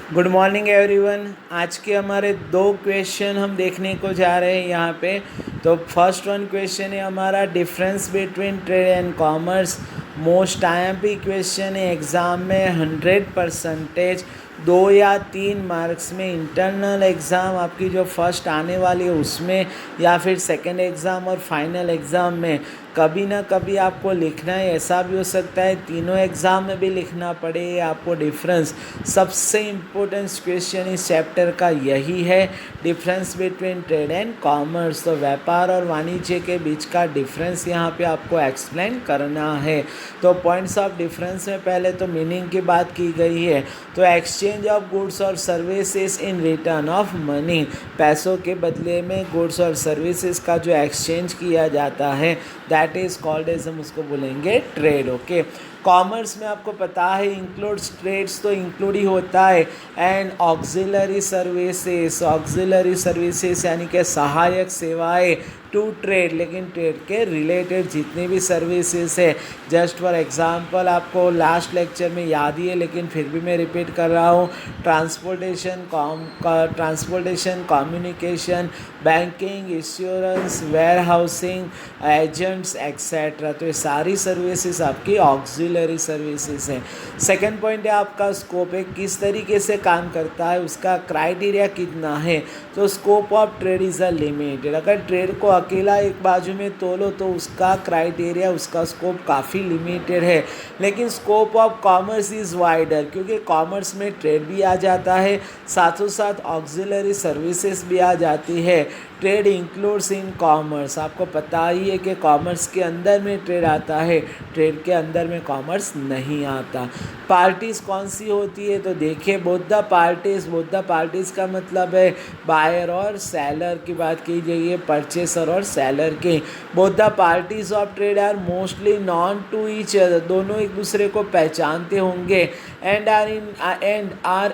Good morning everyone. आज के हमारे दो क्वेश्चन हम देखने को जा रहे हैं यहाँ पे। तो फर्स्ट वन क्वेश्चन है हमारा difference between trade and commerce. Most IMP question है एग्ज़ाम में 100%, 2 या 3 मार्क्स में। इंटरनल एग्ज़ाम आपकी जो फर्स्ट आने वाली है उसमें, या फिर सेकेंड एग्ज़ाम और फाइनल एग्ज़ाम में कभी ना कभी आपको लिखना है। ऐसा भी हो सकता है तीनों एग्ज़ाम में भी लिखना पड़े आपको डिफरेंस। सबसे इम्पोर्टेंट क्वेश्चन इस चैप्टर का यही है, difference between trade and commerce. तो व्यापार और वाणिज्य के बीच का डिफरेंस यहाँ पे आपको एक्सप्लेन करना है। तो पॉइंट्स ऑफ डिफरेंस में पहले तो मीनिंग की बात की गई है। तो एक्सचेंज ऑफ गुड्स और services in return of money, पैसों के बदले में गुड्स और सर्विसेज का जो एक्सचेंज किया जाता है दैट इज़ कॉल्ड एज, हम उसको बोलेंगे ट्रेड। ओके, कॉमर्स में आपको पता है इंक्लूड्स ट्रेड्स तो इंक्लूड ही होता है, and auxiliary services, auxiliary services यानी कि सहायक सेवाएं टू ट्रेड, लेकिन ट्रेड के रिलेटेड जितनी भी सर्विसेज है। जस्ट फॉर एग्जांपल आपको लास्ट लेक्चर में याद ही है लेकिन फिर भी मैं रिपीट कर रहा हूँ, transportation, communication, banking, insurance, warehousing, agents etcetera. तो ये सारी सर्विसेज आपकी ऑक्सिलरी सर्विसेज हैं। सेकेंड पॉइंट है आपका स्कोप है, किस तरीके से काम करता है, उसका क्राइटेरिया कितना है। तो scope of trade is a limited. अगर ट्रेड को अकेला एक बाजू में तोलो तो उसका क्राइटेरिया, उसका स्कोप काफ़ी लिमिटेड है। लेकिन scope of commerce is wider, क्योंकि कॉमर्स में ट्रेड भी आ जाता है, साथों साथ ऑक्सिलरी सर्विसेज भी आ जाती है। ट्रेड इंक्लूड्स इन कॉमर्स, आपको पता ही है कि कॉमर्स के अंदर में ट्रेड आता है, ट्रेड के अंदर में कॉमर्स नहीं आता। पार्टीज़ कौन सी होती है, तो देखिए बोथ द पार्टीज़ का मतलब है बायर और सेलर की बात की जाइए, परचेसर और सेलर की। Both the parties of trade are mostly known to each other, दोनों एक दूसरे को पहचानते होंगे। एंड आर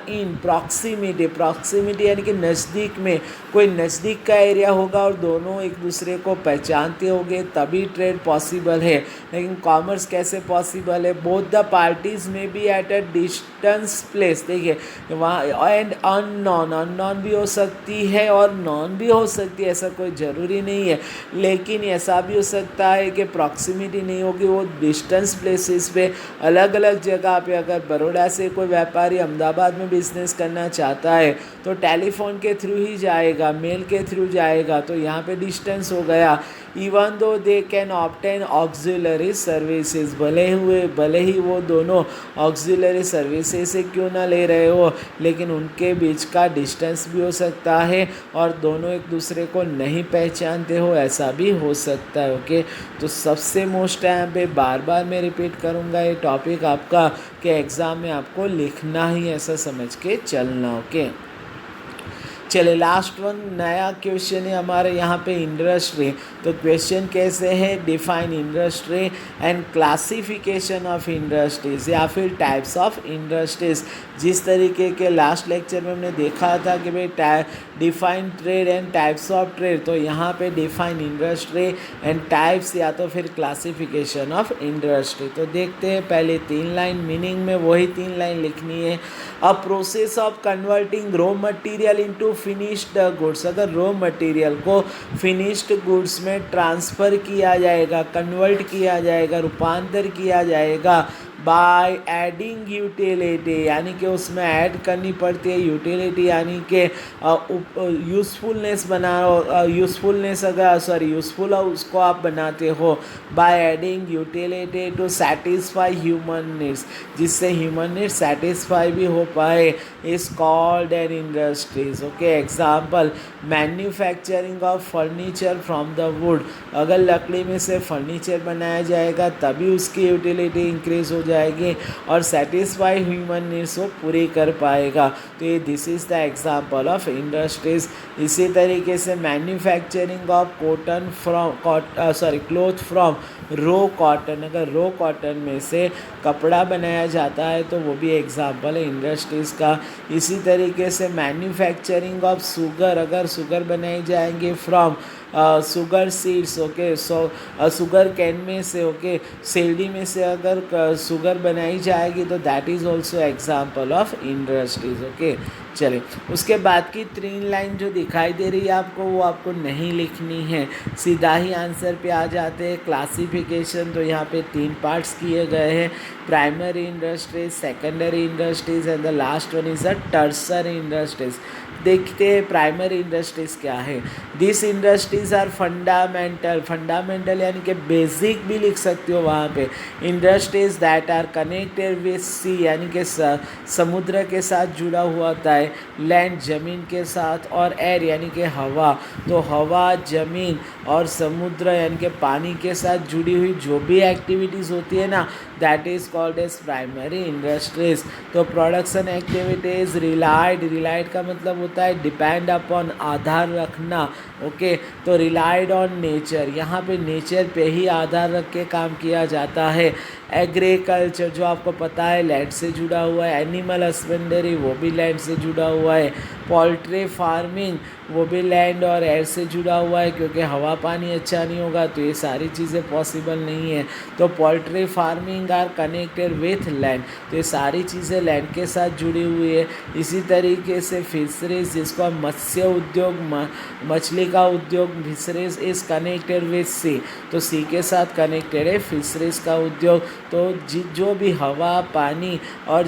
इन प्रॉक्सिमिटी यानी कि नज़दीक में, कोई नज़दीक का एरिया होगा और दोनों एक दूसरे को पहचानते होंगे तभी ट्रेड पॉसिबल है। लेकिन कॉमर्स कैसे पॉसिबल है, बोथ द पार्टीज में be at a distance place. देखिए वहाँ एंड अननोन भी हो सकती है और नॉन भी हो सकती है, ऐसा कोई ज़रूरी नहीं है। लेकिन ऐसा भी हो सकता है कि प्रॉक्सिमिटी नहीं होगी, वो डिस्टेंस प्लेसेस पे, अलग अलग जगह पे। अगर बड़ौदा से कोई व्यापारी अहमदाबाद में बिजनेस करना चाहता है तो टेलीफोन के थ्रू ही जाएगा, मेल के थ्रू जाएगा, तो यहाँ पे डिस्टेंस हो गया। Even though they can obtain auxiliary services, भले ही वो दोनों ऑक्सिलरी सर्विसेज से क्यों ना ले रहे हो, लेकिन उनके बीच का डिस्टेंस भी हो सकता है और दोनों एक दूसरे को नहीं पहचानते हो, ऐसा भी हो सकता है। ओके, तो सबसे मोस्ट यहाँ पे बार बार मैं रिपीट करूँगा ये टॉपिक आपका कि एग्ज़ाम में आपको लिखना ही ऐसा समझ के चलना। ओके, चलिए लास्ट वन नया क्वेश्चन है हमारे यहाँ पे इंडस्ट्री। तो क्वेश्चन कैसे है, define industry and classification of industries, या फिर टाइप्स ऑफ इंडस्ट्रीज। जिस तरीके के लास्ट लेक्चर में हमने देखा था कि भाई define trade and types of trade, तो यहाँ पे डिफाइन इंडस्ट्री एंड टाइप्स या तो फिर क्लासिफिकेशन ऑफ इंडस्ट्री। तो देखते हैं, पहले 3 लाइन मीनिंग में वही 3 लाइन लिखनी है। A process of converting raw material into finished goods, अगर रॉ मटेरियल को फिनिश्ड गुड्स में ट्रांसफ़र किया जाएगा, कन्वर्ट किया जाएगा, रूपांतर किया जाएगा बाय एडिंग यूटिलिटी, यानी कि उसमें ऐड करनी पड़ती है यूटिलिटी, यानी कि यूज़फुलनेस यूज़फुल उसको आप बनाते हो by adding utility to satisfy human needs, जिससे ह्यूमन नीड्स सेटिस्फाई भी हो पाए, is called an industries. Okay, example manufacturing of furniture from the wood, अगर लकड़ी में से फर्नीचर बनाया जाएगा तभी उसकी यूटिलिटी इंक्रीज हो जाएगी और सेटिस्फाई ह्यूमन नीड्स वो पूरी कर पाएगा। तो ये this is the example of industries. इसी तरीके से manufacturing of cloth from raw cotton, अगर रो कॉटन में से कपड़ा बनाया जाता है तो वो भी एग्जांपल है इंडस्ट्रीज़ का। इसी तरीके से मैन्युफैक्चरिंग ऑफ शुगर, अगर शुगर बनाई जाएंगे from sugar seeds, okay, sugar cane में से, ओके, शेलडी में से अगर शुगर बनाई जाएगी तो that is also example of industries, okay. चलिए, उसके बाद की 3 लाइन जो दिखाई दे रही है आपको, वो आपको नहीं लिखनी है, सीधा ही आंसर पे आ जाते हैं। क्लासिफिकेशन तो यहाँ पे 3 पार्ट्स किए गए हैं, primary industries, secondary industries and the last one is a tertiary industries. देखते हैं प्राइमरी इंडस्ट्रीज़ क्या है। दिस इंडस्ट्रीज़ आर फंडामेंटल यानी कि बेसिक भी लिख सकते हो वहाँ पे। Industries that are connected with sea यानी कि समुद्र के साथ जुड़ा हुआ होता है, लैंड ज़मीन के साथ, और एयर यानी कि हवा। तो हवा, ज़मीन और समुद्र यानी कि पानी के साथ जुड़ी हुई जो भी एक्टिविटीज़ होती है ना, that is called as primary industries. तो प्रोडक्शन एक्टिविटीज़ रिलाइड का मतलब होता है डिपेंड अपॉन, आधार रखना, ओके। तो रिलाइड ऑन नेचर, यहाँ पे नेचर पे ही आधार रख के काम किया जाता है। एग्रीकल्चर जो आपको पता है लैंड से जुड़ा हुआ है, एनिमल हस्बेंडरी वो भी लैंड से जुड़ा हुआ है, पोल्ट्री फार्मिंग वो भी लैंड और एयर से जुड़ा हुआ है, क्योंकि हवा पानी अच्छा नहीं होगा तो ये सारी चीज़ें पॉसिबल नहीं है। तो poultry farming are connected with land, तो ये सारी चीज़ें लैंड के साथ जुड़ी हुई है। इसी तरीके से फिशरीज, जिसको मत्स्य उद्योग, मछली का उद्योग, fisheries is connected with sea, तो सी के साथ कनेक्टेड है फिशरीज का उद्योग। तो जो भी हवा, पानी और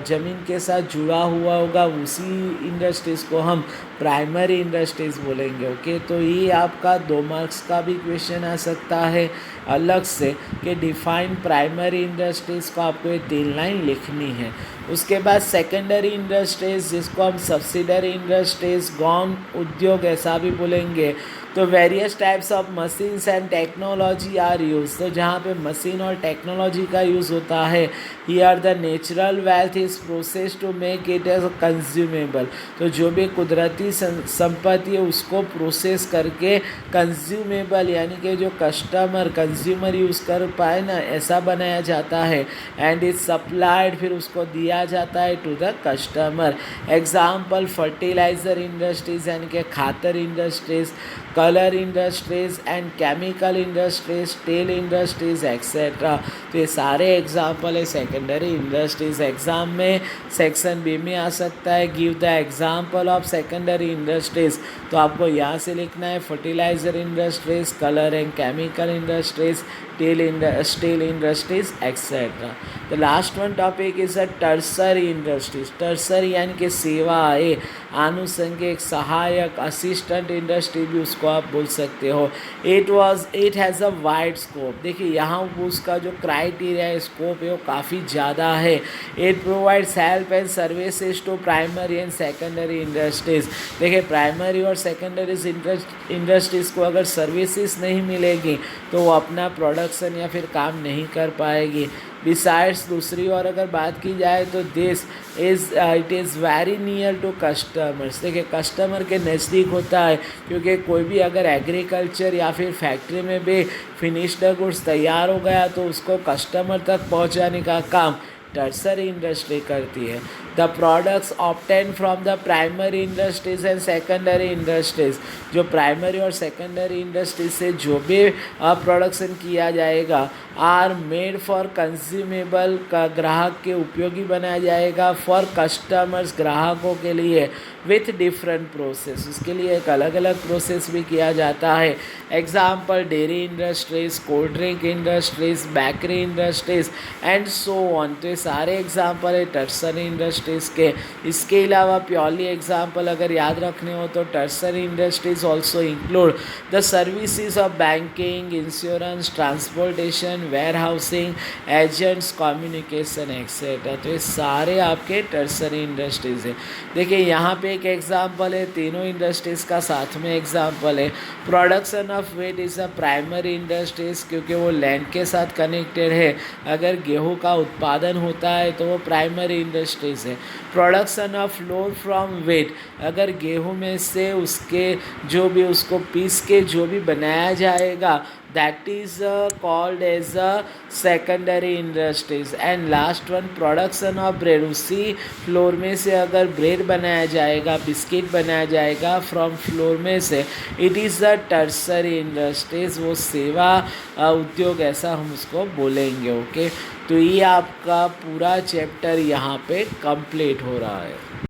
ज़मीन के साथ जुड़ा हुआ होगा उसी इंडस्ट्रीज़ को हम प्राइमरी इंडस्ट्रीज़ बोलेंगे, ओके। तो ये आपका 2 मार्क्स का भी क्वेश्चन आ सकता है अलग से कि डिफाइन प्राइमरी इंडस्ट्रीज़ को आपको ये 3 लाइन लिखनी है। उसके बाद सेकेंडरी इंडस्ट्रीज़, जिसको हम सब्सिडरी इंडस्ट्रीज़, गौण उद्योग ऐसा भी बोलेंगे। तो various types of machines and technology are use, तो जहाँ पे मशीन और टेक्नोलॉजी का यूज़ होता है, here the natural wealth is process to make it as consumable, तो जो भी कुदरती संपत्ति है उसको प्रोसेस करके कंज्यूमेबल यानी कि जो कस्टमर कंज्यूमर यूज़ कर पाए ना, ऐसा बनाया जाता है। एंड इज सप्लाइड, फिर उसको दिया जाता है to the customer. Example fertiliser industries यानी कि खातर industries, colour industries and chemical industries, टेल इंडस्ट्रीज़ एक्सेट्रा। तो ये सारे एग्जाम्पल है सेकेंडरी इंडस्ट्रीज़। एग्ज़ाम में सेक्शन बी में आ सकता है, give the example of secondary industries, तो आपको यहाँ से लिखना है fertiliser industries, colour and chemical industries, steel industries etcetera. The last one topic is a tertiary industries. Tertiary यानी कि सेवा है, आनुषंगिक, सहायक, असिस्टेंट इंडस्ट्री भी उसको आप बोल सकते हो। It has a wide scope. देखिए यहाँ उसका जो क्राइटेरिया है, स्कोप है, वो काफ़ी ज़्यादा है। It provides help and services to primary and secondary industries. देखिए प्राइमरी और सेकेंडरी इंडस्ट्रीज़ को अगर सर्विसेज नहीं मिलेगी तो वो अपना प्रोडक्शन या फिर काम नहीं कर पाएगी। बिसाइड्स दूसरी और अगर बात की जाए तो this it is very near to customers. देखिए कस्टमर के नज़दीक होता है, क्योंकि कोई भी अगर एग्रीकल्चर या फिर फैक्ट्री में भी फिनिश्ड गुड्स तैयार हो गया तो उसको कस्टमर तक पहुंचाने का काम टर्सरी इंडस्ट्री करती है। The products obtain from the primary industries and secondary industries, जो प्राइमरी और सेकेंडरी इंडस्ट्री से जो भी प्रोडक्शन किया जाएगा, आर मेड फॉर कंज्यूमेबल, का ग्राहक के उपयोगी बनाया जाएगा, फॉर कस्टमर्स, ग्राहकों के लिए, विथ डिफरेंट प्रोसेस, उसके लिए एक अलग अलग प्रोसेस भी किया जाता है। Example dairy industries, cold drink industries, bakery industries and so on. तो ये सारे एग्जाम्पल है टर्सरी इंडस्ट्रीज़ के। इसके अलावा प्योरली एग्जाम्पल अगर याद रखने हो तो tertiary industries also include the services of banking, insurance, transportation, warehousing, agents, communication etcetera. तो ये सारे आपके टर्सरी इंडस्ट्रीज़ हैं। देखिए यहाँ पे एक एग्जाम्पल है, तीनों इंडस्ट्रीज़ का साथ में एग्जाम्पल है। Production of wheat is a primary industries, क्योंकि वो लैंड के साथ कनेक्टेड है। अगर गेहूँ का उत्पादन होता है तो वो प्राइमरी इंडस्ट्रीज़ है। Production of floor from wheat, अगर गेहूँ में से उसके जो भी उसको पीस के जो भी बनाया जाएगा that is called as a secondary industries. And last one, production of bread, उसी फ्लोर में से अगर ब्रेड बनाया जाएगा, बिस्किट बनाया जाएगा फ्रॉम फ्लोर में से, it is a tertiary industries, वो सेवा उद्योग ऐसा हम उसको बोलेंगे। ओके, तो ये आपका पूरा चैप्टर यहाँ पे कंप्लीट हो रहा है।